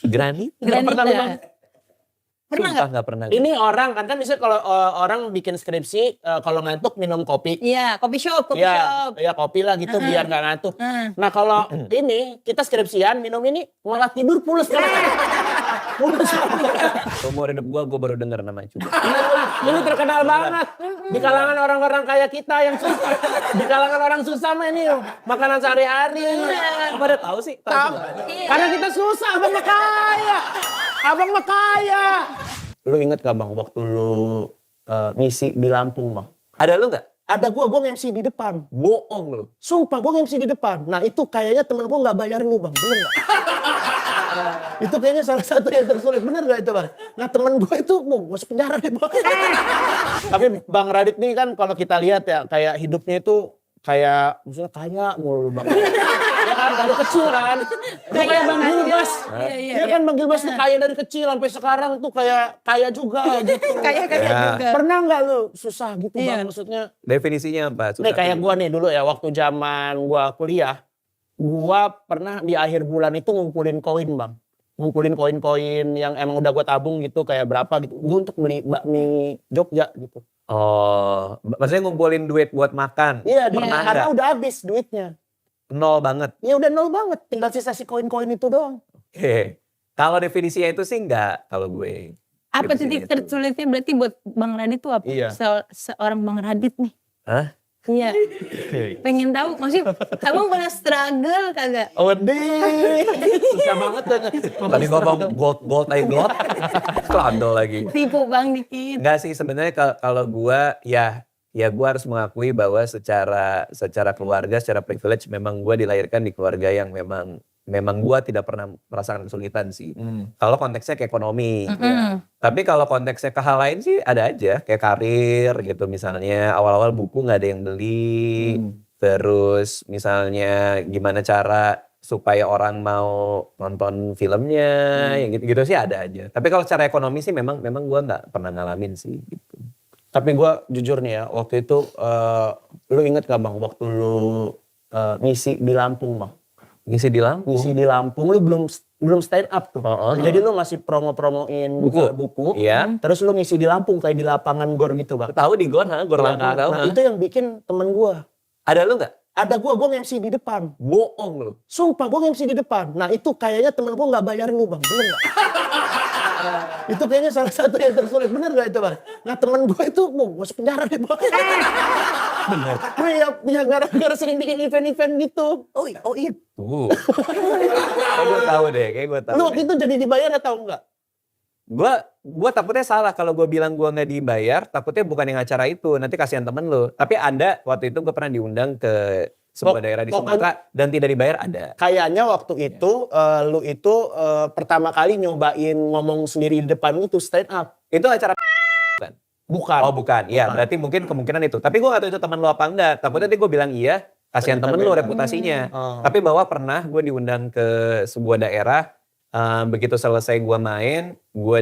Granita. Nggak pernah lu Bang? Pernah nggak pernah. Ini orang kan misalnya kalau orang bikin skripsi kalau ngantuk minum kopi. Iya, kopi shop. Iya kopi lah gitu biar nggak ngantuk. Nah kalau ini kita skripsian minum ini malah tidur pules kan. Umur hidup gue baru denger namanya juga. Ini terkenal banget di kalangan orang-orang kaya kita yang susah. Di kalangan orang susah mah ini makanan sehari-hari. Pada tahu sih? Tahu. Karena kita susah, abang mah kaya. Abang mah kaya. Lu inget gak bang waktu lu ngisi di Lampung bang? Ada lu nggak? Ada gua MC di depan. Bohong lu. Sumpah gua MC di depan. Nah itu kayaknya temen gua gak bayarin lu bang, bener gak? Itu kayaknya salah satu yang tersulit, bener gak itu bang? Nah temen gue itu mau masuk penjara deh bang. Tapi Bang Radit nih kan kalau kita lihat ya kayak hidupnya itu kayak misalnya kaya mulu bang. Ya kan dari kecil kan. Dia kayak Bang Gilbas. Dia kan Bang Gilbas tuh kaya dari kecil sampai sekarang tuh kayak kaya juga gitu. Kaya juga. Pernah gak lu susah gitu bang maksudnya? Definisinya apa? Nih kayak gua nih dulu ya waktu zaman gua kuliah. Gua pernah di akhir bulan itu ngumpulin koin bang. Ngumpulin koin-koin yang emang udah gua tabung gitu kayak berapa gitu. Gua untuk beli bakmi Jogja gitu. Oh, maksudnya ngumpulin duit buat makan? Iya, Pernah karena nggak? udah habis duitnya. Nol banget. Ya udah nol banget, tinggal sisa si koin-koin itu doang. Oke. Kalau definisinya itu sih enggak kalau gue. Apa Definisinya titik tersulitnya berarti buat Bang Radit tuh apa? Iya. Seorang Bang Radit nih. Hah? Iya. Pengen tahu, maksudnya abang pernah struggle kagak? Oh deh, susah banget kan. Tadi ngomong gold ayo gold. Strandol lagi. Tipu Bang dikit. Enggak sih sebenarnya kalau gua ya gua harus mengakui bahwa secara keluarga, secara privilege memang gua dilahirkan di keluarga yang memang gua tidak pernah merasakan kesulitan sih. Kalau konteksnya ke ekonomi. Ya. Tapi kalau konteksnya ke hal lain sih ada aja. Kayak karir gitu misalnya. Awal-awal buku gak ada yang beli. Terus misalnya gimana cara supaya orang mau nonton filmnya. Ya gitu-gitu sih ada aja. Tapi kalau secara ekonomi sih memang gua gak pernah ngalamin sih gitu. Tapi gue jujur nih ya, waktu itu lu inget gak bang waktu lu ngisi di Lampung bang? Ngisi di Lampung? Ngisi di Lampung, lu belum stand up tuh. Jadi lu masih promoin buku. Iya. Terus lu ngisi di Lampung kayak di lapangan gor gitu bang. Tahu di Gor Lampung tahu. Nah, itu yang bikin temen gue. Ada lu nggak? Ada gue MC di depan. Bohong lu. Sumpah gue MC di depan. Nah itu kayaknya temen gue gak bayarin lu bang, bener gak? Itu kayaknya salah satu yang tersulit, bener gak itu bang? Nah temen gue itu mau masuk penjara deh bang. Bener. Ya gara-gara sering bikin event-event gitu. Oh itu. Gue tahu deh, kayak gue tahu. Lu waktu itu jadi dibayar atau enggak? Gue takutnya salah kalau gue bilang gue nggak dibayar, takutnya bukan yang acara itu, nanti kasihan temen lu. Tapi ada waktu itu gue pernah diundang ke sebuah daerah di Sumatera dan tidak dibayar ada. Kayaknya waktu itu lu itu pertama kali nyobain ngomong sendiri di depan itu stand up. Itu acara bukan? Bukan. Oh bukan, iya berarti mungkin kemungkinan itu. Tapi gue gak tahu itu teman lu apa enggak, takutnya nanti gue bilang iya, kasihan temen lu reputasinya. Tapi bahwa pernah gue diundang ke sebuah daerah, begitu selesai gue main, gue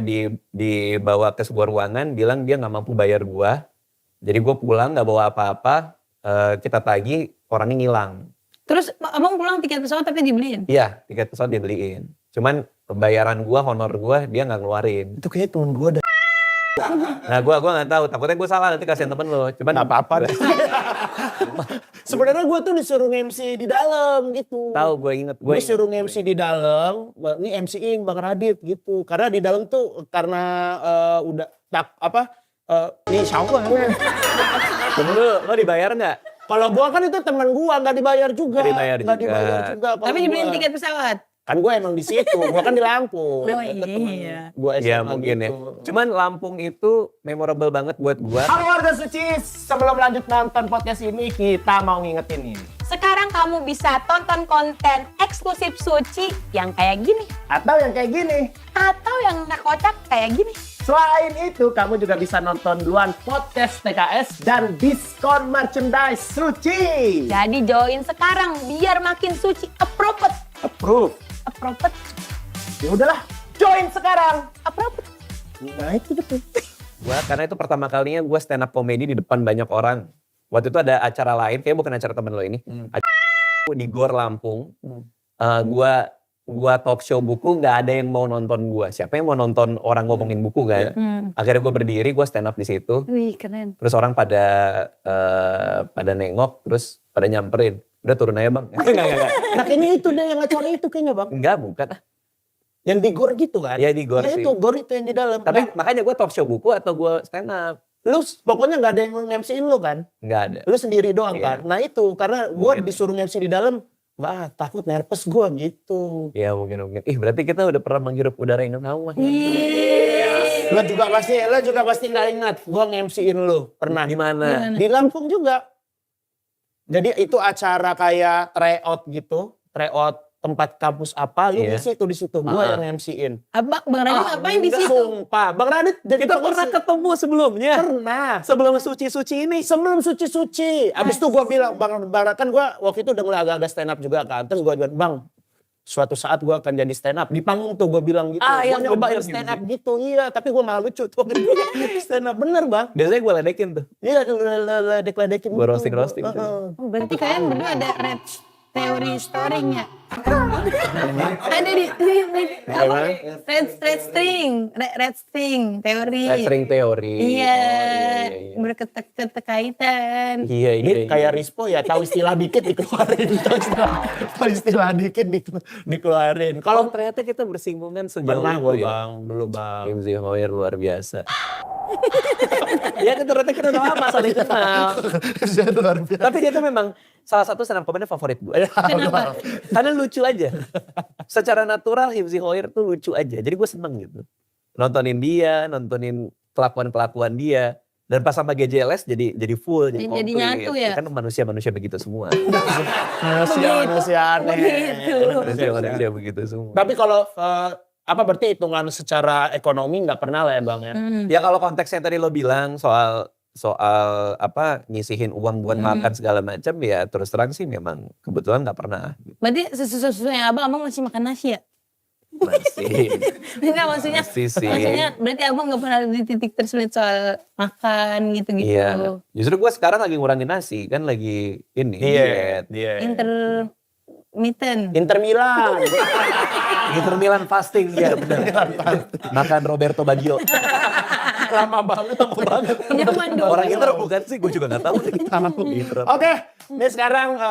dibawa ke sebuah ruangan, bilang dia gak mampu bayar gue. Jadi gue pulang gak bawa apa-apa, kita tagih, orangnya ngilang. Terus abang pulang tiket pesawat tapi dibeliin? Iya, tiket pesawat dibeliin. Cuman bayaran gue, honor gue, dia gak ngeluarin. Itu kayaknya temen gue ada. Nah gue gak tahu, takutnya gue salah nanti kasihan temen lo. Cuman gak apa-apa deh. Sebenarnya gue tuh disuruh MC di dalam gitu. Tahu gue inget. Gue disuruh MC di dalam, ini MC-in Bang Radit gitu. Karena di dalam tuh karena udah nih siapa nih? Lo dibayar gak? Kalau gua kan itu teman gua nggak dibayar juga. Nggak dibayar juga. Tapi dibeliin tiket pesawat. Kan gua emang di situ, gua kan di Lampung. Oh iya. Gua ya SMA mungkin gitu. ya. Cuman Lampung itu memorable banget buat gua. Halo warga Suci, sebelum lanjut nonton podcast ini kita mau ngingetin ini. Sekarang kamu bisa tonton konten eksklusif Suci yang kayak gini. Atau yang kayak gini. Atau yang kocak kayak gini. Selain itu, kamu juga bisa nonton duluan podcast TKS dan diskon merchandise Suci. Jadi join sekarang biar makin Suci appropriate. Approve. Ya udahlah, join sekarang. Appropriate. Nah itu betul. Karena itu pertama kalinya gue stand up comedy di depan banyak orang. Waktu itu ada acara lain, kayaknya bukan acara temen lo ini. Di Gor Lampung. Gue gua talk show buku nggak ada yang mau nonton gua. Siapa yang mau nonton orang ngomongin buku kan? Akhirnya gua berdiri, gua stand up di situ. Wih, keren. Terus orang pada nengok, terus pada nyamperin. Udah turun aja bang. Enggak. Nah kayaknya itu deh yang acara itu kayaknya bang. Enggak, bukan. Yang di gor gitu kan? Ya di gor Nah, sih. itu gor itu yang di dalam. Tapi makanya gue talk show buku atau gue stand up? Lu pokoknya nggak ada yang nge-MC-in lu kan? Enggak ada. Lu sendiri doang Iya. kan? Nah itu karena gue Mungkin. disuruh MC di dalam, wah takut nervous gue gitu. Ya mungkin. Ih berarti kita udah pernah menghirup udara yang sama. Lu juga pasti nggak ingat gue nge-MC-in lu pernah Di mana? di Lampung juga. Jadi itu acara kayak tryout gitu, tryout tempat kampus apa, lu Iya. di situ gue yang nge-MC-in. Bang Radit ngapain di situ? Sumpah, Bang Radit jadi Kita pernah ketemu sebelumnya. pernah. Sebelum suci-suci ini. Sebelum suci-suci. Abis itu gue bilang, Bang, kan gue waktu itu udah mulai agak-agak stand up juga kan. Terus gue bilang, Bang, suatu saat gue akan jadi stand up. Di panggung tuh gue bilang gitu. Ah, Gue yang nyobain bener stand up gitu. gitu. Iya, tapi gue malah lucu tuh. Stand up bener Bang. Biasanya gue ledekin tuh. Iya, ledek-ledekin Gua gitu. roasting. Oh, berarti kalian berdua ada red teori story-nya. Ada di red string teori. Sering teori. Iya, Oh, iya. berketerkaitan. Iya, Ini kayak Rispo ya, tahu istilah dikit dikeluarin. Tahu istilah dikit dikeluarin. Kalau Kalau ternyata kita bersinggungan sejauh pernah itu gue ya. Bang, belum Bang. Himzi Hoyer luar biasa. Ya ternyata kita udah lama saling kenal. Luar biasa. Tapi dia tuh memang salah satu stand up comedy favorit gue. Kenapa? Karena lucu aja. Secara natural Himzi Hoyer tuh lucu aja. Jadi gue seneng gitu. Nontonin dia, nontonin kelakuan-kelakuan dia. Dan pas sama GJLS jadi full, jadi Jadi komplit. nyatu ya? Kan manusia-manusia begitu semua. Manusia aneh. Begitu. Manusia begitu semua. Tapi kalau apa berarti hitungan secara ekonomi nggak pernah lah ya Bang ya? Ya kalau konteksnya tadi lo bilang soal apa nyisihin uang buat makan segala macam ya terus terang sih memang kebetulan nggak pernah. Berarti sesuatu yang abang masih makan nasi ya? Masih. Enggak maksudnya. Masih sih. Maksudnya berarti abang nggak pernah di titik tersulit soal makan gitu-gitu. Iya. Justru gue sekarang lagi ngurangin nasi kan lagi ini diet. Intermittent. Inter Milan. Inter Milan fasting ya benar. Makan Roberto Baggio. Lama banget. Zaman dulu. Orang Inter bukan sih, gue juga nggak tahu. Inter. Oke, ini sekarang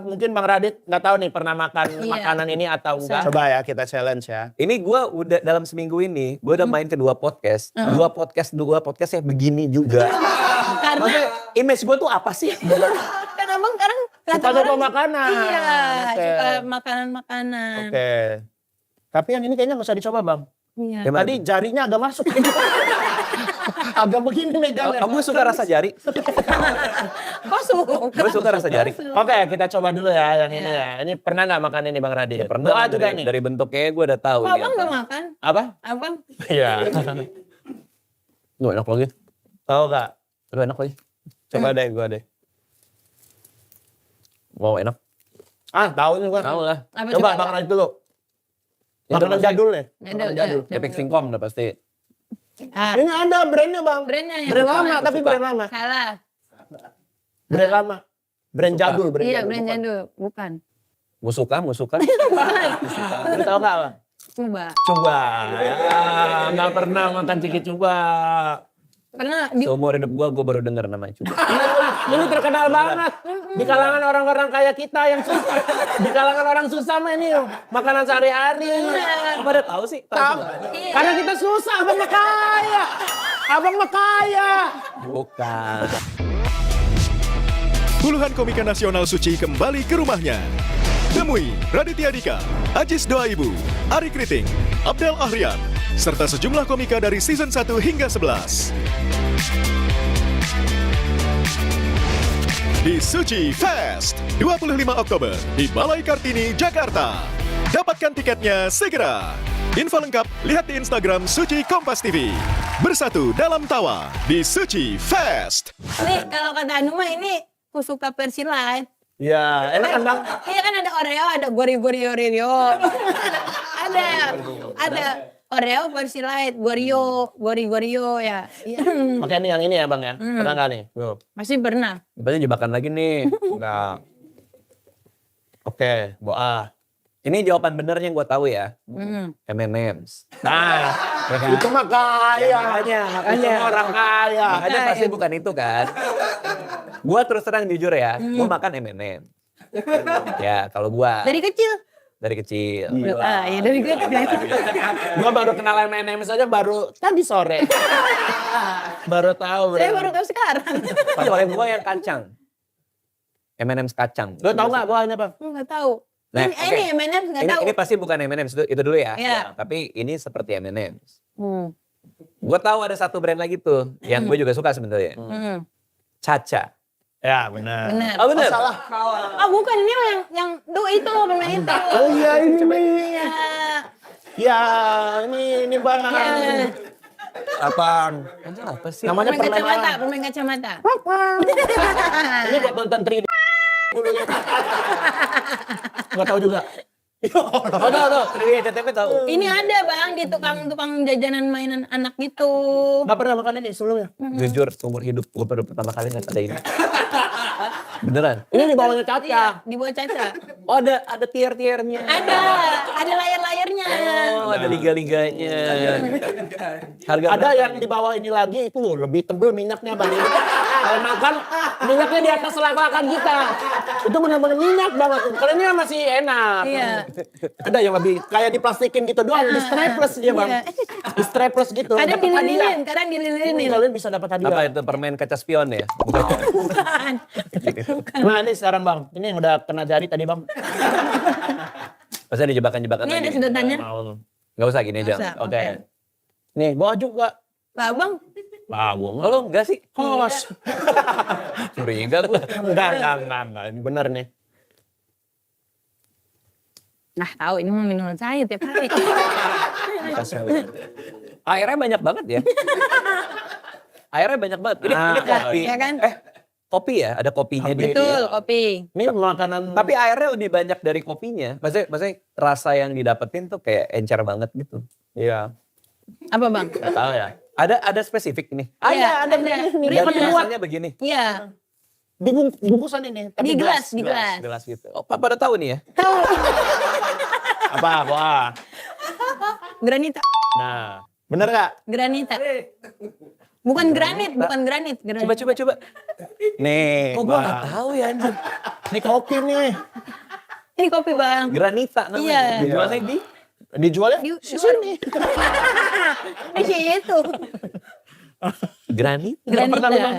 mungkin Bang Radit nggak tahu nih pernah makan Iya. makanan ini atau enggak. Coba ya kita challenge ya. Ini gue udah dalam seminggu ini gue udah main ke dua podcast. Dua podcast yang begini juga. Karena Maksudnya image gue tuh apa sih? kan abang sekarang kata Suka orang, makanan. iya, Oke. suka makanan-makanan. Oke. Tapi yang ini kayaknya nggak usah dicoba Bang. Iya. Gimana? Tadi jarinya agak masuk. Agak begini megangnya. Kamu suka rasa jari? Kok suka? Gue suka rasa jari. Oke, kita coba dulu ya yang ini ya. Ini pernah nggak makan ini Bang Radit? Ya pernah Doa juga dari, nih. dari bentuknya gue udah tahu. Kok ini abang apa. gak makan? Apa? Abang? Iya. Nggak enak lagi. Tahu nggak? Aduh enak lagi. Coba deh, gua deh. Wow enak. Ah, tahu nih gua. Tahu lah. Apa Coba Bang Radit dulu. Makanan jadul ya. Jadul. Epic Singkom udah pasti. Ah, Ini ada brandnya Bang. brandnya yang Brand lama, tapi brand lama. salah. Brand lama. Brand jadul, brand Iya, jadul. brand jadul. Bukan. Gue suka. Lu tahu nggak Bang? Coba. Coba. Ya, nggak pernah makan ciki coba. Pernah di Seumur hidup gue baru denger namanya coba. Ini terkenal banget di kalangan orang-orang kaya kita yang susah. Di kalangan orang susah mah ini makanan sehari-hari. Pada tahu sih. Tahu. Karena kita susah, abang mah kaya. Abang mah kaya. Bukan. Puluhan komika nasional suci kembali ke rumahnya. Temui Raditya Dika, Ajis Doaibu, Ari Kriting, Abdel Ahrian, serta sejumlah komika dari season 1 hingga 11. Di Suci Fest, 25 Oktober di Balai Kartini, Jakarta. Dapatkan tiketnya segera. Info lengkap lihat di Instagram Suci Kompas TV. Bersatu dalam tawa di Suci Fest. nih kalau kata Anu mah ini aku suka versi light. Ya, enak kan Bang? Iya kan ada Oreo, ada gori-gori Oreo. ada Oreo versi light, gori-gorio ya. Iya. Oke nih yang ini ya Bang ya. Pernah nggak nih? Belum. Masih pernah. Berarti jebakan lagi nih. Enggak. Oke, boa. Ini jawaban benernya gue tahu ya. Hmm. M&M's. Nah, Ya kan? itu mah kaya. Makanya. Itu orang kaya. Makanya pasti bukan itu kan. Gue terus terang jujur ya, gue makan M&M. Ya kalau gue Dari kecil? dari kecil. Ah, ya dari kecil. Gua baru kenal M&M saja baru tadi sore. Baru tahu. Saya baru tahu sekarang. Paling gue yang kacang. M&M's kacang. Lo tau nggak bahannya apa? Nggak tahu. Nah, Ini M&M nggak tahu. Ini pasti bukan M&M's, itu dulu ya. Iya. Tapi ini seperti M&M's. Hmm. Gue tahu ada satu brand lagi tuh yang gue juga suka sebenarnya. Hmm. Caca. Ya benar. Benar. Oh bener? Salah. Oh bukan, ini yang itu permen itu. Oh iya ini. Ya. Ya ini bang. Ya. Apaan? Apa sih? Namanya Permen permen kacamata, apa? permen kacamata. Ini buat nonton 3D. Gak tahu juga. Oh tahu. Iya, TTP tahu. Ini ada bang di tukang jajanan mainan anak gitu. Gak pernah makan ini sebelumnya. Jujur, seumur hidup gue baru pertama kali nggak ada ini. Beneran? Ini di bawahnya Iya, Caca. di bawah Caca. Oh ada tier-tiernya. Ada layar-layarnya. Oh ada liga-liganya. Harga Ada berapa yang nih? di bawah ini lagi itu loh, lebih tebel minyaknya bang. Kalau makan minyaknya di atas selangkangan kita. Itu benar-benar minyak banget. Kalau ini masih enak. Iya. Ada yang lebih kayak diplastikin gitu doang, di strapless dia bang. Iya. Di strapless gitu. Kadang dapat hadiah. dililin, kadang dililinin. Kalian bisa dapat Apa hadiah. itu permen kaca spion ya? Bukan. Nah ini sekarang bang, ini yang udah kena jari tadi bang. Masa ada jebakan-jebakan Ini ada lagi? sedotannya. Gak usah gini Nggak aja. usah, Oke. oke. Nih bawa juga. Lah bang, Bagus. Oh lo enggak sih? Hos. Curiga gue. Enggak. Ini bener nih. nah tahu ini mau minum saya tiap hari. Airnya banyak banget ya. Airnya banyak banget. Ini kopi. Ya kan? Kopi ya? Ada kopinya di Betul, kopi. Ini makanan. Tapi airnya lebih banyak dari kopinya. Maksudnya rasa yang didapetin tuh kayak encer banget gitu. Iya. Apa bang? Gak tahu ya. Ada spesifik nih. Iya, ada. Rasanya begini. Iya. Di bungkusan ini. Di Tapi gelas, di Gelas, gelas. gelas gitu. Oh, pada tahu nih ya? Tahu. Apa? Wah. Granita. Nah. Bener gak? Granita. Bukan granit, bukan granit. Granit. Coba. Nih. Oh, gua Bang. nggak tahu ya anjir. Ini kopi nih. Ini kopi bang. Granita namanya. Iya. Dijualnya di? Dijualnya Di sini. itu. Granita. Granita.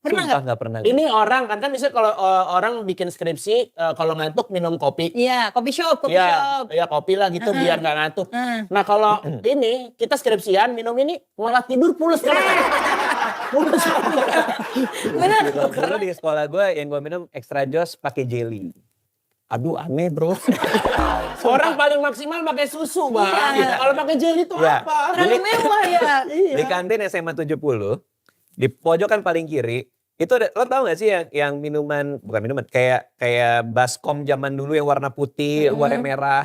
Pernah Sumpah nggak? nggak pernah. Ini orang kan misalnya kalau orang bikin skripsi kalau ngantuk minum kopi. Iya, kopi shop. Ya kopi lah gitu biar nggak ngantuk. Nah kalau ini kita skripsian minum ini malah tidur pules kan. Pules. Benar. Dulu di sekolah gue yang gue minum extra joss pakai jelly. Aduh aneh bro. Orang paling maksimal pakai susu bang. Iya. Kalau pakai jelly itu Iya. apa? Terlalu mewah ya. Di kantin SMA 70, di pojokan paling kiri, itu ada, lo tau gak sih yang minuman, bukan minuman, kayak baskom zaman dulu yang warna putih, warna merah,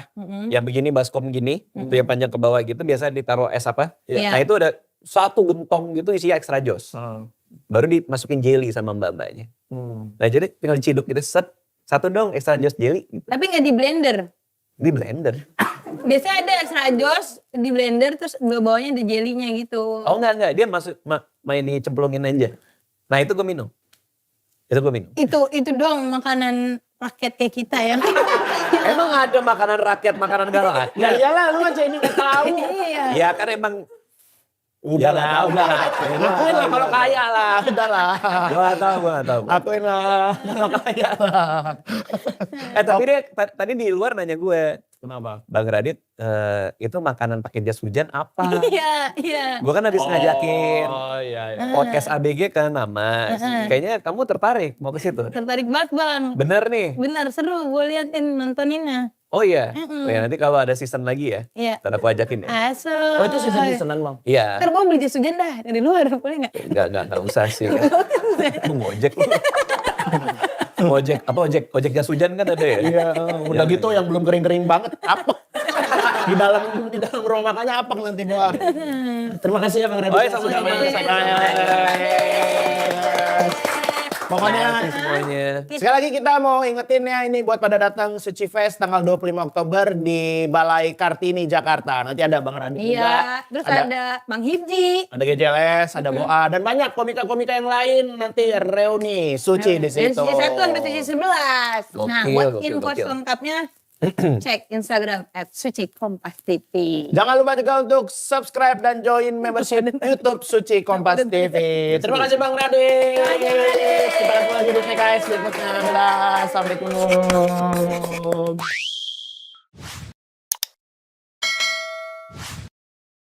yang begini baskom gini, itu yang panjang ke bawah gitu, biasa ditaruh es apa. Iya. Nah itu ada satu gentong gitu isinya extra joss. Baru dimasukin jelly sama mbak-mbaknya. Nah jadi tinggal diciduk gitu, set, satu dong extra joss jelly. Gitu. Tapi nggak di blender. Di blender. Biasanya ada extra joss di blender terus bawahnya ada jelinya gitu. Oh enggak, dia main dicemplungin aja. Nah itu gue minum. Itu doang makanan rakyat kayak kita ya. Emang ada makanan rakyat, makanan galak? Ya iyalah lu aja ini nggak tahu. Iya. Ya kan emang Udah lah. Akuin lah kalau kaya lah. Udah lah. Gue gak tau. Akuin lah. Kalau kaya lah. Tapi dia tadi di luar nanya gue, Kenapa? Bang Radit, itu makanan pakai jas hujan apa? Iya. Gue kan habis ngajakin Oh iya. podcast ABG ke Nama. Kayaknya kamu tertarik mau ke situ. Tertarik banget bang. Bener nih. Benar seru gue liatin nontoninnya. Oh iya. Oh, ya, nanti kalau ada season lagi ya, Iya. ntar aku ajakin ya. Asal. Oh itu season-seasonan bang. Iya. Ntar gue beli jas hujan dah dari luar boleh nggak? Enggak usah sih. Lu ngojek. Ojek jas hujan kan ada ya? Iya. Udah gitu yang belum kering-kering banget. Apa? di dalam rumah makanya apa nanti bang. Terima kasih ya bang Radit. Oh, iya, sama-sama. Sama-sama. Pokoknya semuanya. sekali lagi kita mau ingetin ya ini buat pada datang Suci Fest tanggal 25 Oktober di Balai Kartini Jakarta. Nanti ada Bang Radit juga. Iya, terus ada Bang Hibji. Ada GJLS, ada Boa dan banyak komika-komika yang lain nanti reuni Suci di Dari situ. sisi 1 sampai sisi 11. Nah, Gokil, buat gokil, info gokil. lengkapnya cek Instagram @sucikompas.tv. Jangan lupa juga untuk subscribe dan join membership YouTube Suci Kompas TV. Terima kasih Bang Radit. Kita ketemu lagi di PKS berikutnya. Dadah, assalamualaikum.